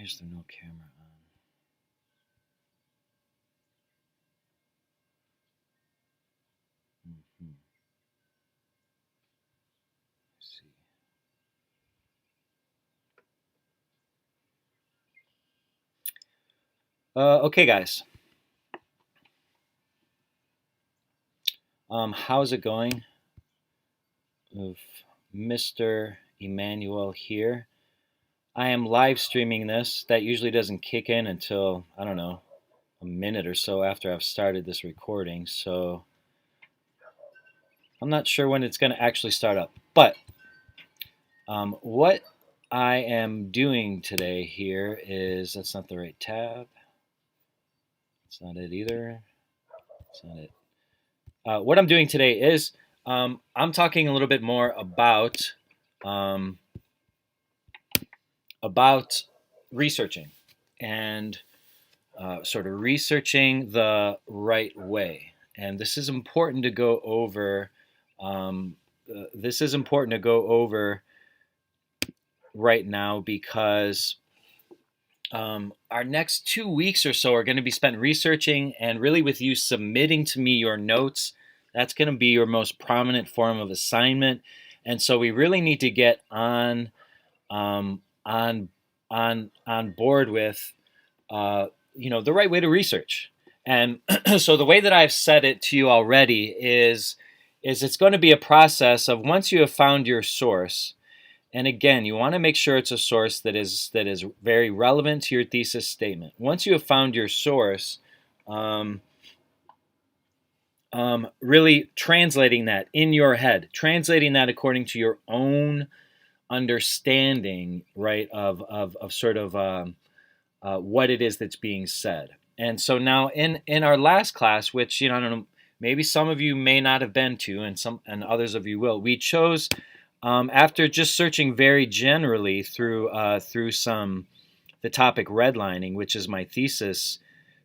is there no camera on? Let's see. Okay, guys. How's it going? Of Mr. Emmanuel here. I am live streaming this. That usually doesn't kick in until, I don't know, a minute or so after I've started this recording. So I'm not sure when it's going to actually start up. But what I am doing today here is, that's not the right tab. That's not it either. That's not it. What I'm doing today is I'm talking a little bit more um, about researching and sort of researching the right way. And this is important to go over. This is important to go over right now because our next 2 weeks or so are going to be spent researching and really with you submitting to me your notes. That's going to be your most prominent form of assignment. And so we really need to get on board with the right way to research. And so the way that I've said it to you already is it's going to be a process of once you have found your source. And again, you want to make sure it's a source that is very relevant to your thesis statement. Once you have found your source, really translating that in your head, translating that according to your own understanding, right, of sort of what it is that's being said. And so now in our last class, which I don't know, maybe some of you may not have been to, and others of you will, we chose. After just searching very generally through the topic redlining, which is my thesis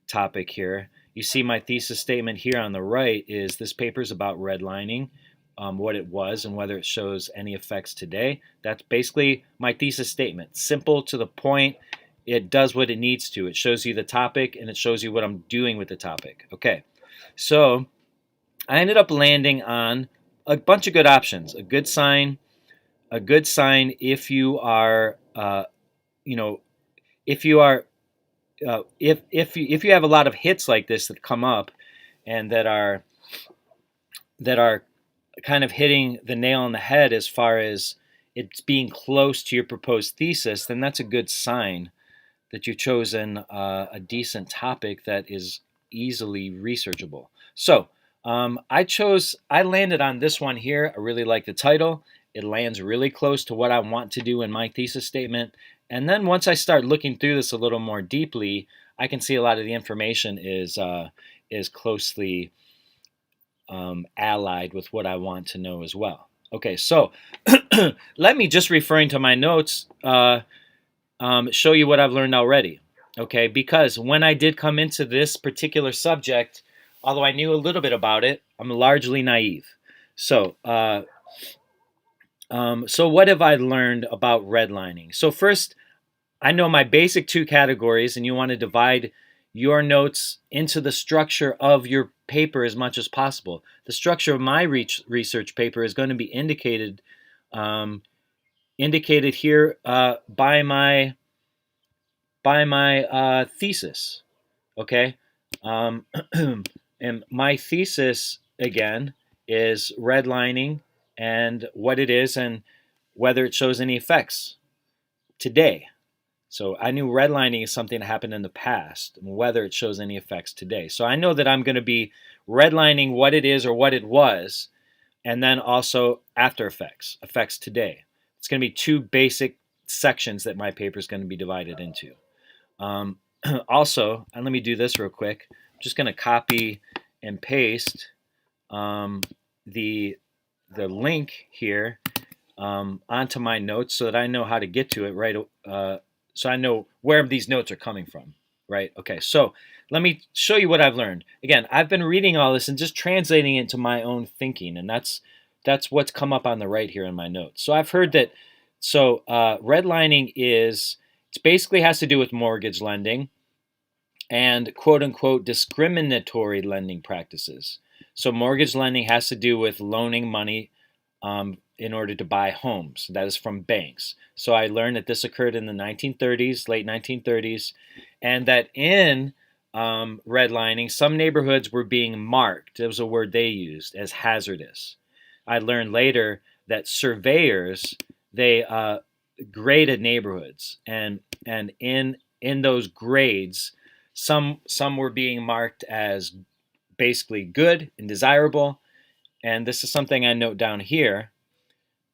topic here, you see my thesis statement here on the right is this paper is about redlining, what it was and whether it shows any effects today. That's basically my thesis statement. Simple, to the point. It does what it needs to. It shows you the topic and it shows you what I'm doing with the topic. Okay, so I ended up landing on a bunch of good options. A good sign if you are if you are if you have a lot of hits like this that come up and that are kind of hitting the nail on the head as far as it's being close to your proposed thesis, then that's a good sign that you've chosen a decent topic that is easily researchable. So I landed on this one here. I really like the title. It lands really close to what I want to do in my thesis statement. And then once I start looking through this a little more deeply, I can see a lot of the information is closely allied with what I want to know as well. Okay, so let me, just referring to my notes, show you what I've learned already. Okay, because when I did come into this particular subject, although I knew a little bit about it, I'm largely naive. So what have I learned about redlining? So first, I know my basic two categories, and you want to divide your notes into the structure of your paper as much as possible. The structure of my research paper is going to be indicated here by my thesis. Okay, and my thesis again is redlining and what it is and whether it shows any effects today. So I knew redlining is something that happened in the past, and whether it shows any effects today. So I know that I'm going to be redlining what it is or what it was, and then also after effects today. It's going to be two basic sections that my paper is going to be divided into. Also, and let me do this real quick. I'm just going to copy and paste the link here onto my notes so that I know how to get to it right. So I know where these notes are coming from, right? Okay, so let me show you what I've learned. Again, I've been reading all this and just translating it into my own thinking, and that's what's come up on the right here in my notes. So I've heard that, redlining it's It basically has to do with mortgage lending and quote unquote discriminatory lending practices. So, mortgage lending has to do with loaning money in order to buy homes. That is from banks. So, I learned that this occurred in the 1930s, late 1930s, and that in redlining, some neighborhoods were being marked. It was a word they used as hazardous. I learned later that surveyors they graded neighborhoods, and in those grades, some were being marked as basically good and desirable. And this is something I note down here.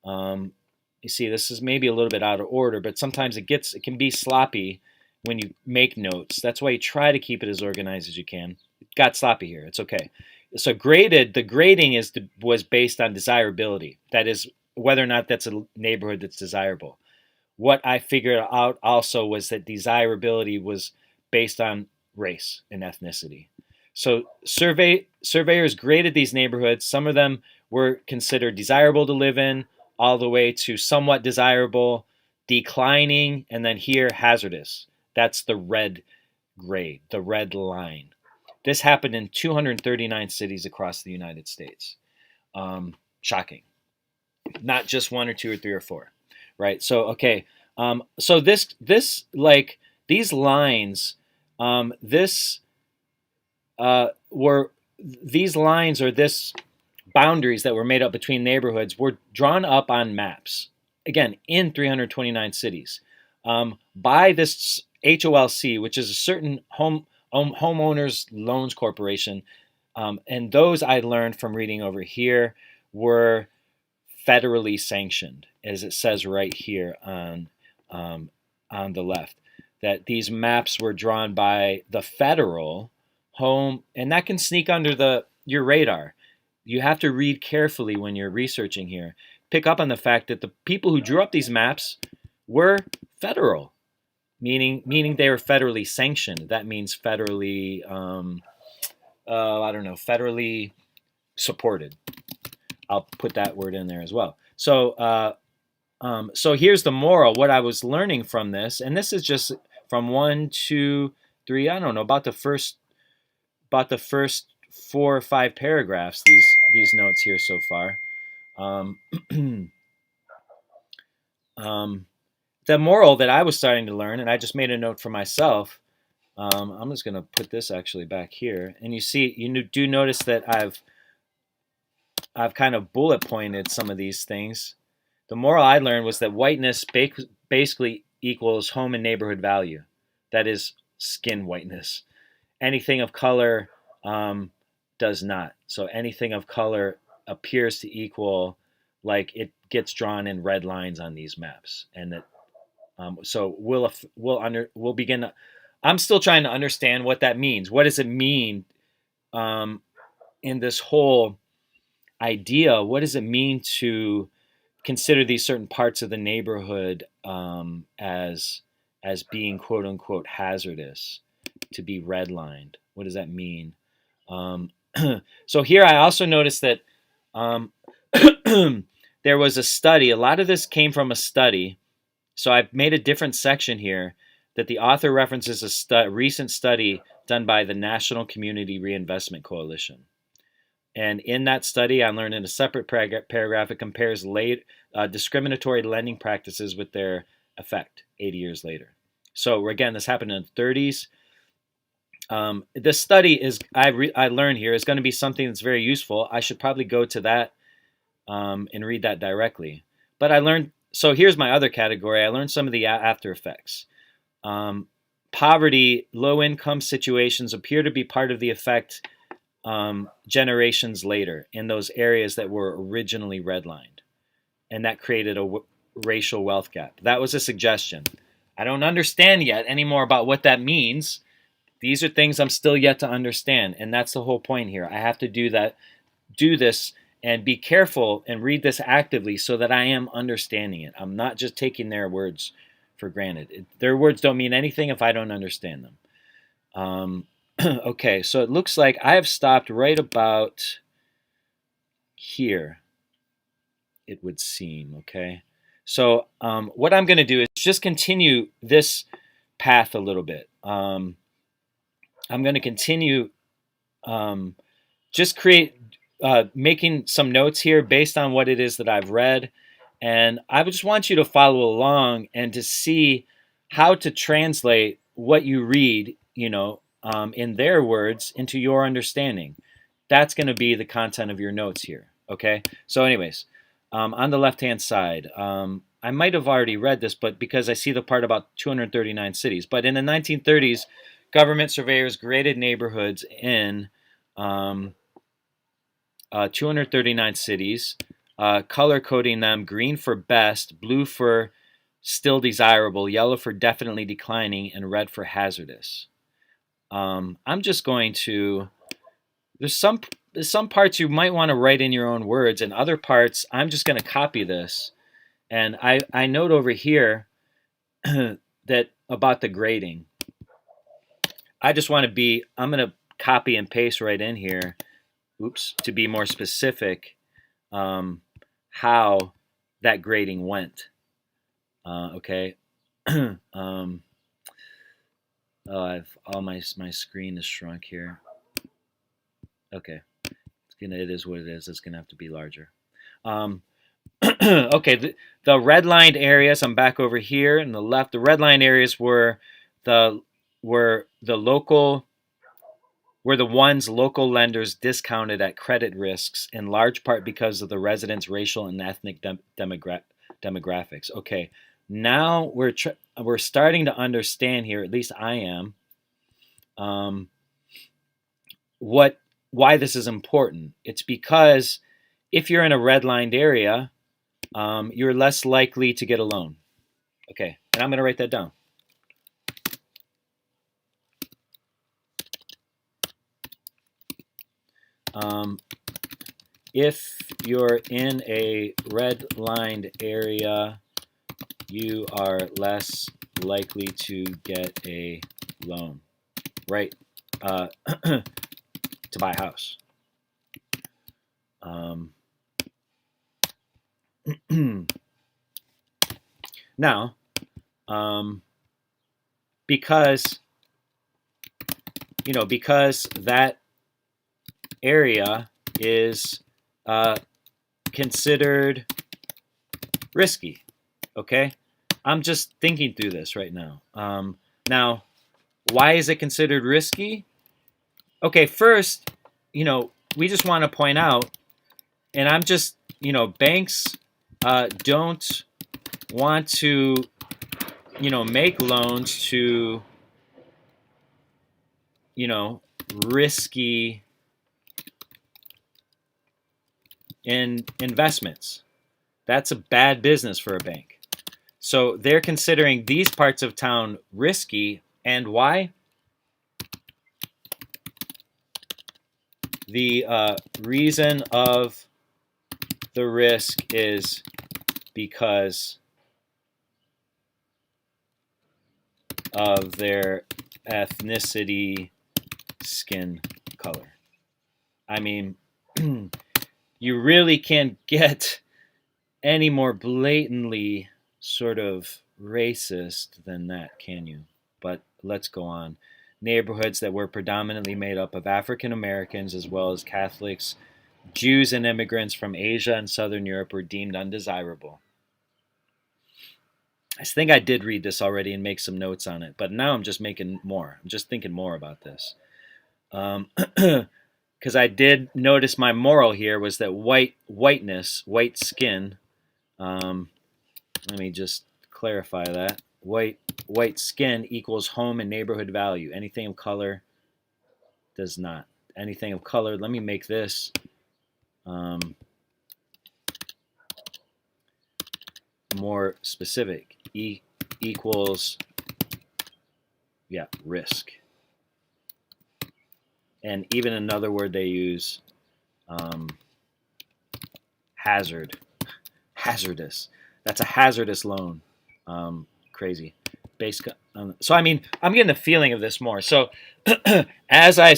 Um, you see, this is maybe a little bit out of order, but sometimes it can be sloppy when you make notes. That's why you try to keep it as organized as you can. It got sloppy here. It's okay. So the grading was based on desirability. That is whether or not that's a neighborhood that's desirable. What I figured out also was that desirability was based on race and ethnicity. So surveyors graded these neighborhoods. Some of them were considered desirable to live in, all the way to somewhat desirable, declining, and then here hazardous. That's the red grade, the red line. This happened in 239 cities across the United States. Shocking. Not just one or two or three or four, right? So okay, so this like these lines, this were these lines or this boundaries that were made up between neighborhoods were drawn up on maps, again, in 329 cities, by this HOLC, which is a certain homeowners loans corporation. And those I learned from reading over here were federally sanctioned, as it says right here on the left, that these maps were drawn by the federal home, and that can sneak under your radar. You have to read carefully when you're researching here. Pick up on the fact that the people who drew up these maps were federal, meaning they were federally sanctioned. That means federally, I don't know, federally supported. I'll put that word in there as well. So here's the moral. What I was learning from this, and this is just from 1, 2, 3. I don't know about the first 4 or 5 paragraphs. These notes here so far. The moral that I was starting to learn, and I just made a note for myself. I'm just going to put this actually back here, and you do notice that I've kind of bullet pointed some of these things. The moral I learned was that whiteness basically equals home and neighborhood value. That is skin whiteness. Anything of color does not. So anything of color appears to equal, like it gets drawn in red lines on these maps, and that so we'll begin. I'm still trying to understand what that means. What does it mean in this whole idea? What does it mean to consider these certain parts of the neighborhood as being quote unquote hazardous, to be redlined? What does that mean? So here I also noticed that there was a study. A lot of this came from a study. So I made a different section here that the author references a recent study done by the National Community Reinvestment Coalition. And in that study, I learned in a separate paragraph, it compares discriminatory lending practices with their effect 80 years later. So again, this happened in the 30s. This study I learned here is going to be something that's very useful. I should probably go to that and read that directly. But I learned, so here's my other category. I learned some of the after effects. Poverty, low income situations appear to be part of the effect generations later in those areas that were originally redlined. And that created a racial wealth gap. That was a suggestion. I don't understand yet anymore about what that means. These are things I'm still yet to understand. And that's the whole point here. I have to do this and be careful and read this actively so that I am understanding it. I'm not just taking their words for granted. Their words don't mean anything if I don't understand them. Okay, so it looks like I have stopped right about here, it would seem, okay? So what I'm going to do is just continue this path a little bit. I'm going to continue um, just making some notes here based on what it is that I've read. And I just want you to follow along and to see how to translate what you read, in their words into your understanding. That's going to be the content of your notes here. Okay. So, anyways, on the left hand side, I might have already read this, but because I see the part about 239 cities. But in the 1930s, government surveyors graded neighborhoods in 239 cities, color coding them green for best, blue for still desirable, yellow for definitely declining, and red for hazardous. I'm just going to. There's some parts you might want to write in your own words, and other parts I'm just going to copy this. And I note over here that about the grading. I'm going to copy and paste right in here, to be more specific, how that grading went. Okay. Oh, my screen is shrunk here. Okay. It is what it is. It's gonna have to be larger. Okay, the redlined areas. I'm back over here in the left. The redlined areas were the ones local lenders discounted at credit risks, in large part because of the residents' racial and ethnic demographics. Okay, now we're starting to understand here. At least I am. Why this is important? It's because if you're in a redlined area, you're less likely to get a loan. Okay, and I'm going to write that down. If you're in a redlined area, you are less likely to get a loan, right? To buy a house. Now, because that area is considered risky. Okay, I'm just thinking through this right now. Now, why is it considered risky? Okay, first, we just want to point out, and I'm just, banks don't want to, make loans to, risky investments. That's a bad business for a bank. So they're considering these parts of town risky. And why? The reason of the risk is because of their ethnicity, skin color. I mean, you really can't get any more blatantly sort of racist than that, can you? But let's go on. Neighborhoods that were predominantly made up of African Americans as well as Catholics, Jews, and immigrants from Asia and Southern Europe were deemed undesirable. I think I did read this already and make some notes on it, but now I'm just making more. I'm just thinking more about this. Because I did notice my moral here was that white skin. Let me just clarify that. White skin equals home and neighborhood value. Anything of color does not. Anything of color, let me make this more specific. Equals, risk. And even another word they use, hazardous. That's a hazardous loan. Crazy. So I mean, I'm getting the feeling of this more. So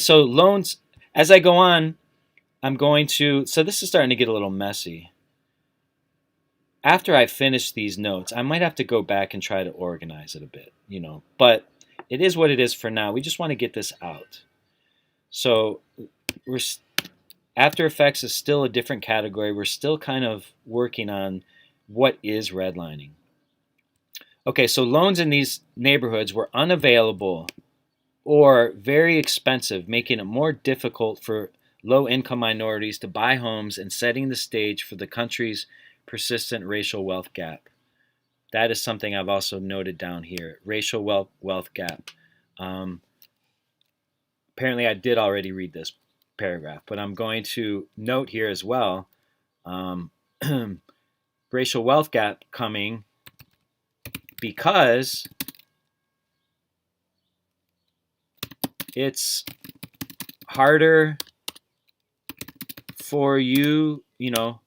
loans, as I go on, I'm going to. So this is starting to get a little messy. after I finish these notes, I might have to go back and try to organize it a bit, but it is what it is for now. We just want to get this out. So we're After Effects is still a different category. We're still kind of working on what is redlining. Okay, so loans in these neighborhoods were unavailable or very expensive, making it more difficult for low-income minorities to buy homes and setting the stage for the country's persistent racial wealth gap. That is something I've also noted down here. Racial wealth gap. Apparently, I did already read this paragraph, but I'm going to note here as well. Racial wealth gap coming because it's harder for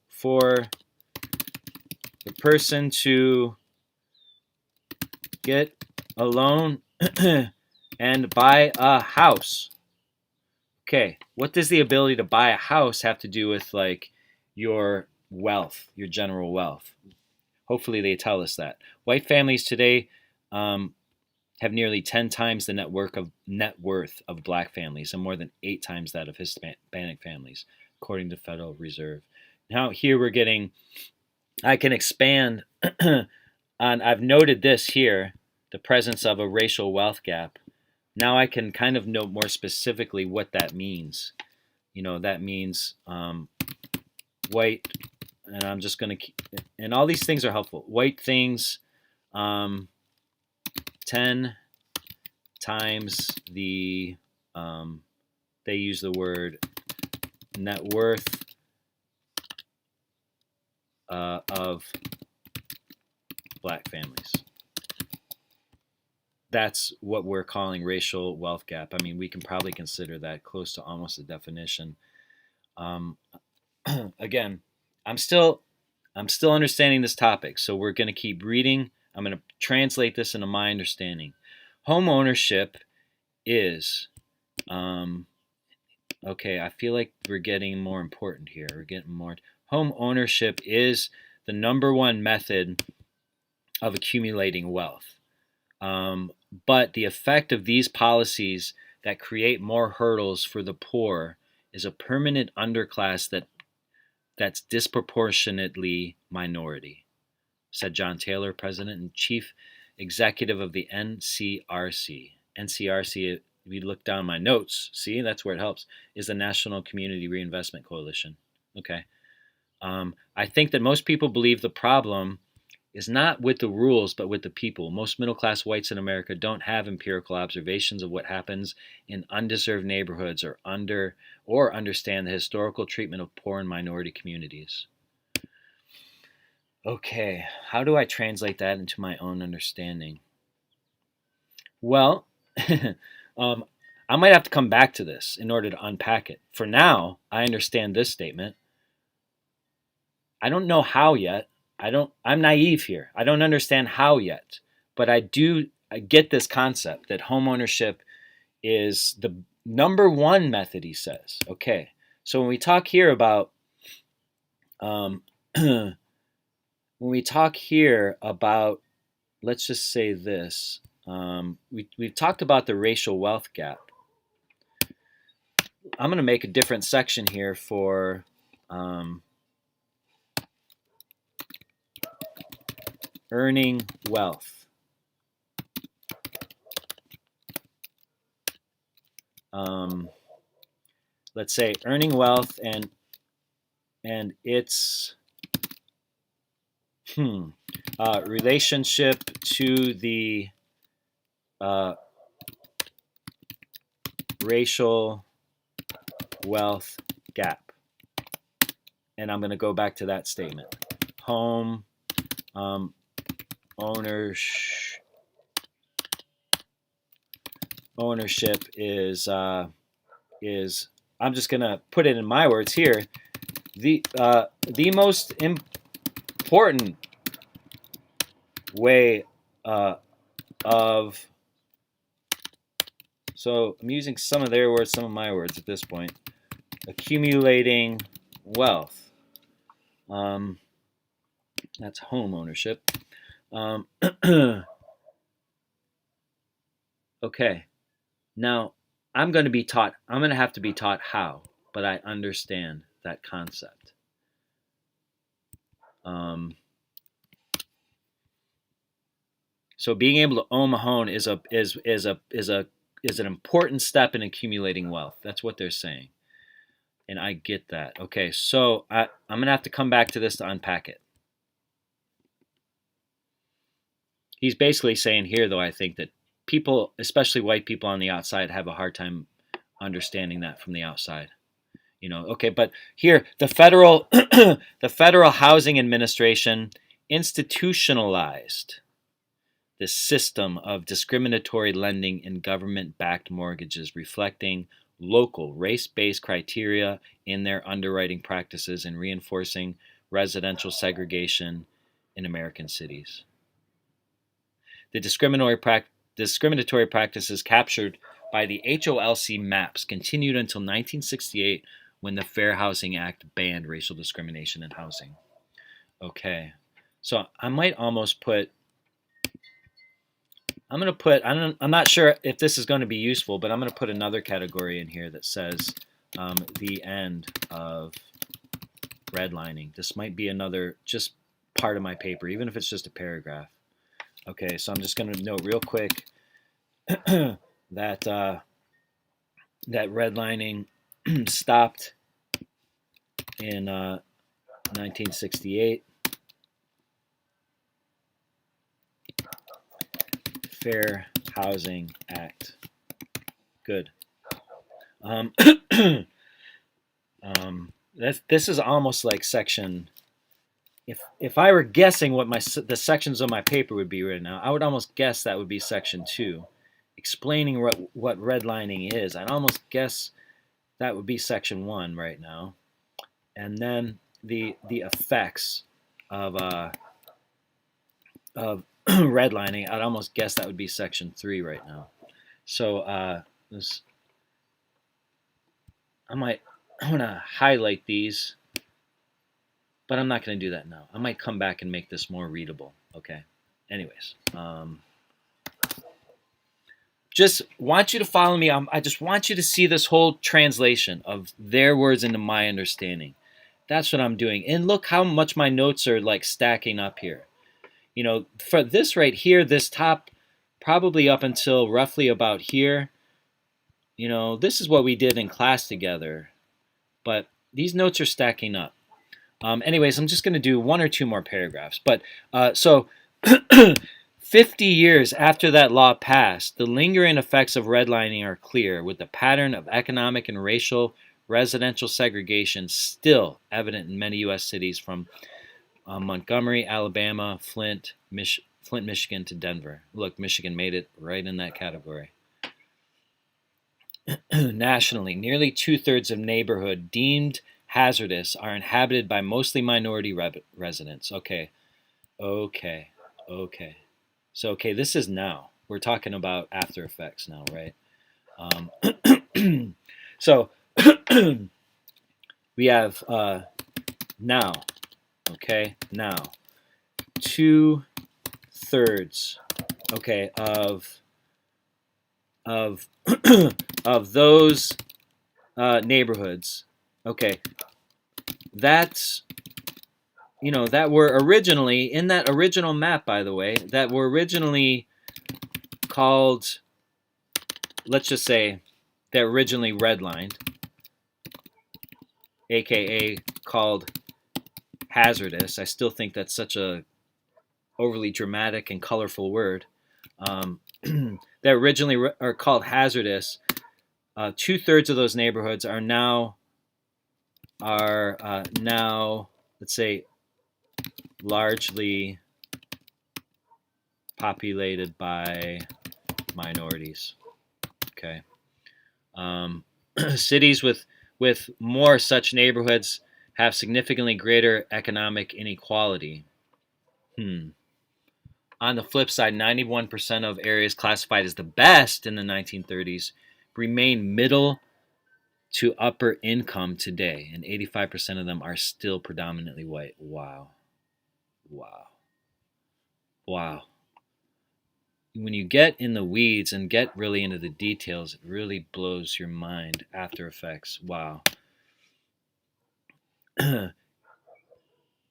for the person to get a loan and buy a house. Okay, what does the ability to buy a house have to do with like your wealth, your general wealth? Hopefully they tell us that. White families today have nearly 10 times the net worth of black families and more than 8 times that of Hispanic families, according to Federal Reserve. Now here I can expand on, I've noted this here, the presence of a racial wealth gap. Now I can kind of note more specifically what that means. That means white, and I'm just going to, and all these things are helpful. White things, 10 times the, they use the word net worth of black families. That's what we're calling racial wealth gap. I mean, we can probably consider that close to almost a definition. Again, I'm still understanding this topic, so we're going to keep reading. I'm going to translate this into my understanding. Home ownership is, okay, I feel like we're getting more important here. Home ownership is the number one method of accumulating wealth. But the effect of these policies that create more hurdles for the poor is a permanent underclass that's disproportionately minority, said John Taylor, president and chief executive of the NCRC. NCRC, if you look down my notes, see, that's where it helps, is the National Community Reinvestment Coalition. Okay. I think that most people believe the problem is not with the rules, but with the people. Most middle-class whites in America don't have empirical observations of what happens in undeserved neighborhoods or understand the historical treatment of poor and minority communities. Okay, how do I translate that into my own understanding? Well, I might have to come back to this in order to unpack it. For now, I understand this statement. I don't know how yet. I'm naive here. I don't understand how yet, but I get this concept that homeownership is the number one method, he says. Okay. So when we talk here about let's just say this, we've talked about the racial wealth gap. I'm going to make a different section here for earning wealth. Let's say earning wealth and its relationship to the racial wealth gap. And I'm going to go back to that statement. Home ownership is I'm just going to put it in my words here. The most important way of, so I'm using some of their words, some of my words at this point, accumulating wealth. That's home ownership. Um, okay. Now, I'm going to be taught, I'm going to have to be taught how, but I understand that concept. Um, so being able to own a home is an important step in accumulating wealth. That's what they're saying. And I get that. Okay, so I'm going to have to come back to this to unpack it. He's basically saying here, though, I think that people, especially white people on the outside, have a hard time understanding that from the outside. Okay, but here the Federal Housing Administration institutionalized this system of discriminatory lending and government-backed mortgages, reflecting local race-based criteria in their underwriting practices and reinforcing residential segregation in American cities. The discriminatory practices captured by the HOLC maps continued until 1968 when the Fair Housing Act banned racial discrimination in housing. Okay, so I might almost put, I'm not sure if this is going to be useful, but I'm going to put another category in here that says the end of redlining. This might be another just part of my paper, even if it's just a paragraph. Okay, so I'm just going to note real quick that that redlining stopped in 1968. Fair Housing Act. Good. This is almost like section. If I were guessing what the sections of my paper would be right now, I would almost guess that would be section 2, explaining what redlining is. I'd almost guess that would be section 1 right now, and then the effects of redlining. I'd almost guess that would be section 3 right now. So I want to highlight these, but I'm not going to do that now. I might come back and make this more readable. Okay. Anyways, just want you to follow me. I just want you to see this whole translation of their words into my understanding. That's what I'm doing. And look how much my notes are like stacking up here. For this right here, this top, probably up until roughly about here, this is what we did in class together. But these notes are stacking up. Anyways, I'm just going to do 1 or 2 more paragraphs. But so 50 years after that law passed, the lingering effects of redlining are clear, with the pattern of economic and racial residential segregation still evident in many U.S. cities from Montgomery, Alabama, Flint, Michigan to Denver. Look, Michigan made it right in that category. Nationally, nearly 2/3 of neighborhoods deemed hazardous are inhabited by mostly minority residents. Okay. So, this is now. We're talking about after effects now, right? So, we have now. Okay, now 2/3. Okay, of of those neighborhoods. Okay, that's that were originally in that original map, by the way, that were originally called, let's just say, they're originally redlined, aka called hazardous. I still think that's such a overly dramatic and colorful word. That originally are called hazardous. 2/3 of those neighborhoods are now, let's say, largely populated by minorities. Okay. Cities with more such neighborhoods have significantly greater economic inequality. On the flip side, 91% of areas classified as the best in the 1930s remain middle to upper income today, and 85% of them are still predominantly white. Wow. Wow. Wow. When you get in the weeds and get really into the details, it really blows your mind. After Effects. Wow.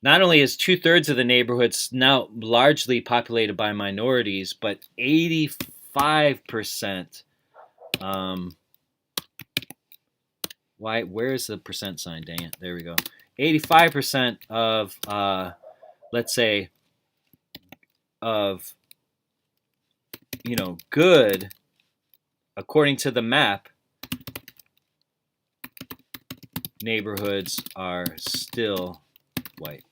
Not only is 2/3 of the neighborhoods now largely populated by minorities, but 85%. Why? Where's the percent sign? Dang it! There we go. 85% of, let's say, of good, according to the map, neighborhoods are still white.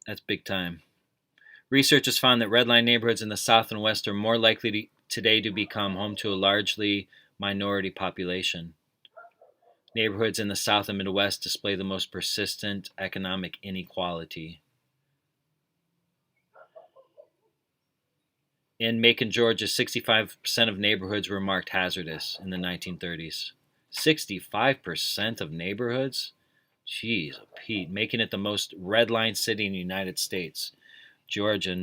That's big time. Research has found that redline neighborhoods in the South and West are more likely today to become home to a largely minority population. Neighborhoods in the South and Midwest display the most persistent economic inequality. In Macon, Georgia, 65% of neighborhoods were marked hazardous in the 1930s. 65% of neighborhoods? Jeez, Pete, making it the most redline city in the United States. Georgia,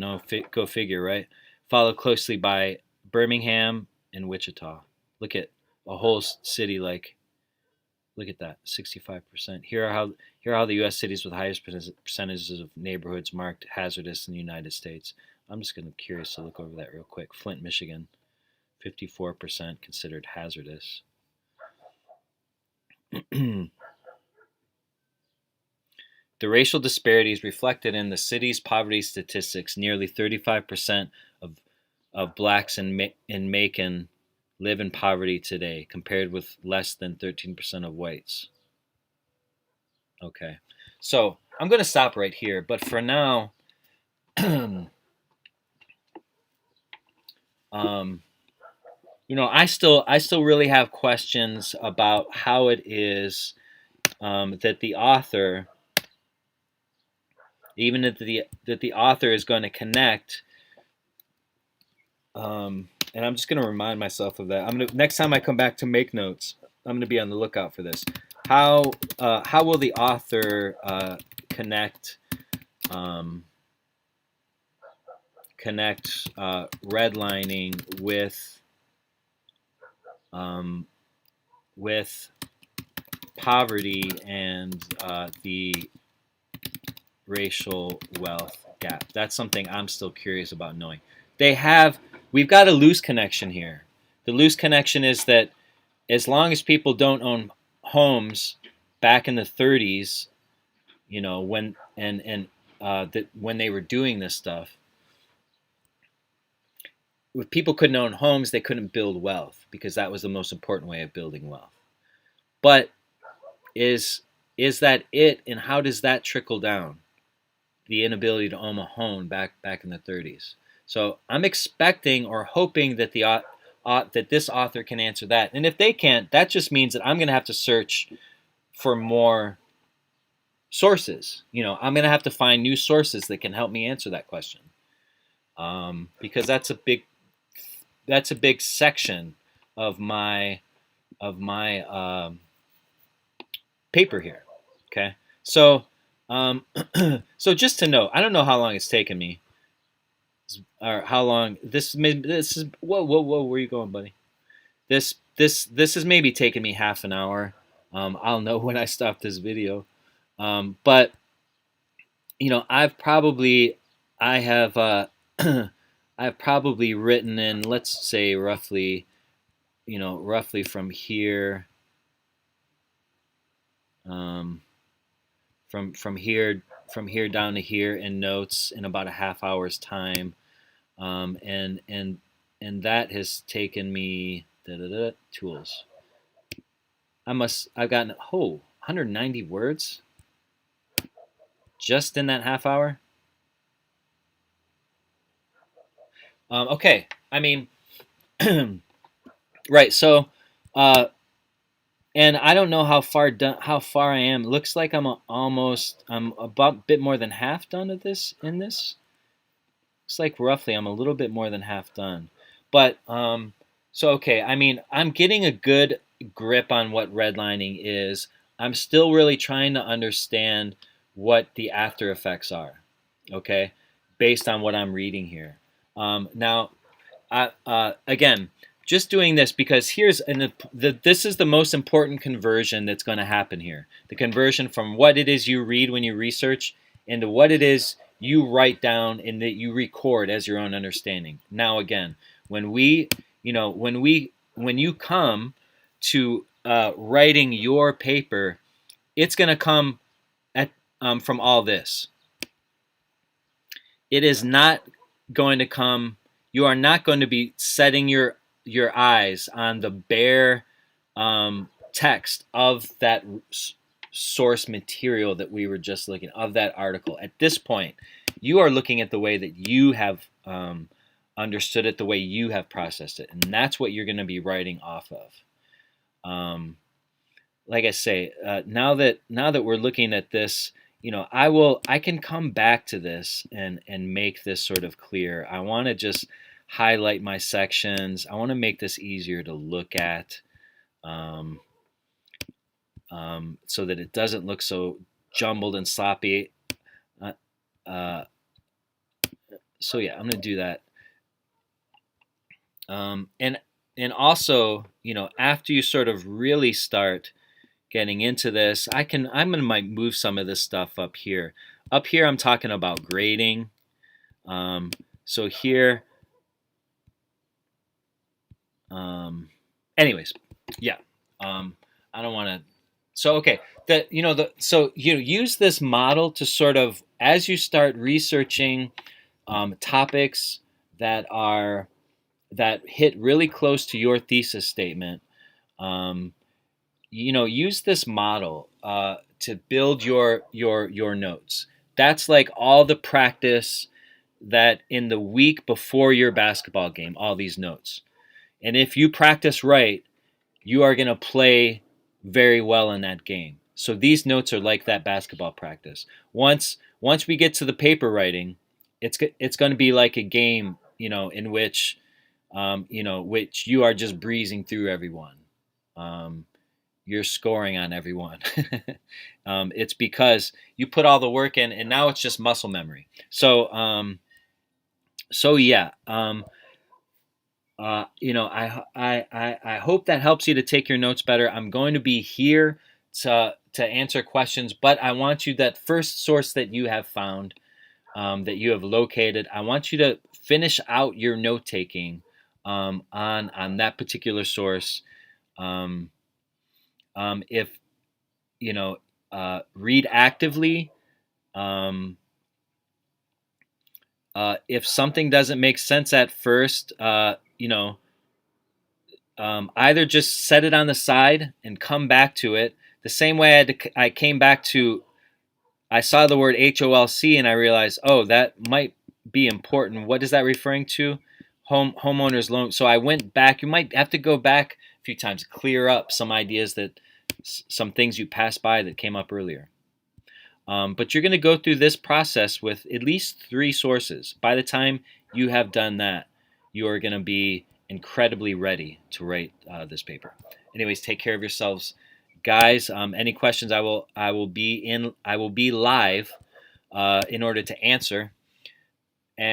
go figure, right? Followed closely by Birmingham and Wichita. Look at a whole city like. Look at that, 65%. Here are how the U.S. cities with the highest percentages of neighborhoods marked hazardous in the United States. I'm just curious to look over that real quick. Flint, Michigan, 54% considered hazardous. The racial disparities reflected in the city's poverty statistics. Nearly 35% of blacks in Macon live in poverty today, compared with less than 13% of whites. Okay, so I'm going to stop right here, but for now, I still really have questions about how it is that the author, even that the author is going to connect. And I'm just going to remind myself of that. Next time I come back to make notes, I'm going to be on the lookout for this. How will the author connect redlining with poverty and the racial wealth gap? That's something I'm still curious about knowing. We've got a loose connection here. The loose connection is that as long as people don't own homes back in the 30s, when when they were doing this stuff, if people couldn't own homes, they couldn't build wealth, because that was the most important way of building wealth. But is that it, and how does that trickle down? The inability to own a home back in the 30s. So I'm expecting or hoping that that this author can answer that. And if they can't, that just means that I'm going to have to search for more sources. I'm going to have to find new sources that can help me answer that question, because that's a big section of my paper here. Okay, so so just to know, I don't know how long it's taken me, or how long this is. Whoa, where are you going, buddy? This is maybe taking me half an hour. I'll know when I stop this video. But I have I've probably written in, let's say, roughly from here, from here down to here in notes in about a half hour's time, and that has taken me tools. I've gotten 190 words just in that half hour. Okay, I mean, right. So, and I don't know how far I am. Looks like I'm about a bit more than half done of this. Looks like roughly I'm a little bit more than half done. But so okay, I mean, I'm getting a good grip on what redlining is. I'm still really trying to understand what the after effects are, okay, based on what I'm reading here. Now, again, just doing this because here's this is the most important conversion that's going to happen here. The conversion from what it is you read when you research into what it is you write down and that you record as your own understanding. Now, again, when we, when you come to writing your paper, it's going to come at from all this. It is not going to come. You are not going to be setting your eyes on the bare text of that source material that we were just looking of that article. At this point, you are looking at the way that you have understood it, the way you have processed it, and that's what you're going to be writing off of. Like I say, now that we're looking at this, I can come back to this and make this sort of clear. I want to just highlight my sections. I want to make this easier to look at, so that it doesn't look so jumbled and sloppy. So yeah, I'm going to do that. And also, after you sort of really start getting into this, I'm going to might move some of this stuff up here. Up here, I'm talking about grading. So here, anyways, yeah. I don't want to. So okay, so use this model to sort of, as you start researching topics that hit really close to your thesis statement. Use this model to build your notes. That's like all the practice that in the week before your basketball game, all these notes. And if you practice right, you are going to play very well in that game. So these notes are like that basketball practice. Once we get to the paper writing, it's going to be like a game, in which which you are just breezing through everyone. You're scoring on everyone. It's because you put all the work in, and now it's just muscle memory. So yeah. I hope that helps you to take your notes better. I'm going to be here to answer questions, but I want you, that first source that you have found, that you have located, I want you to finish out your note taking on that particular source. If read actively. If something doesn't make sense at first, either just set it on the side and come back to it. The same way I came back to, I saw the word HOLC and I realized, oh, that might be important. What is that referring to? Homeowners loan. So I went back. You might have to go back a few times, clear up some ideas some things you passed by that came up earlier. But you're going to go through this process with at least 3 sources. By the time you have done that, you are going to be incredibly ready to write this paper. Anyways, take care of yourselves, guys. Any questions? I will be live in order to answer.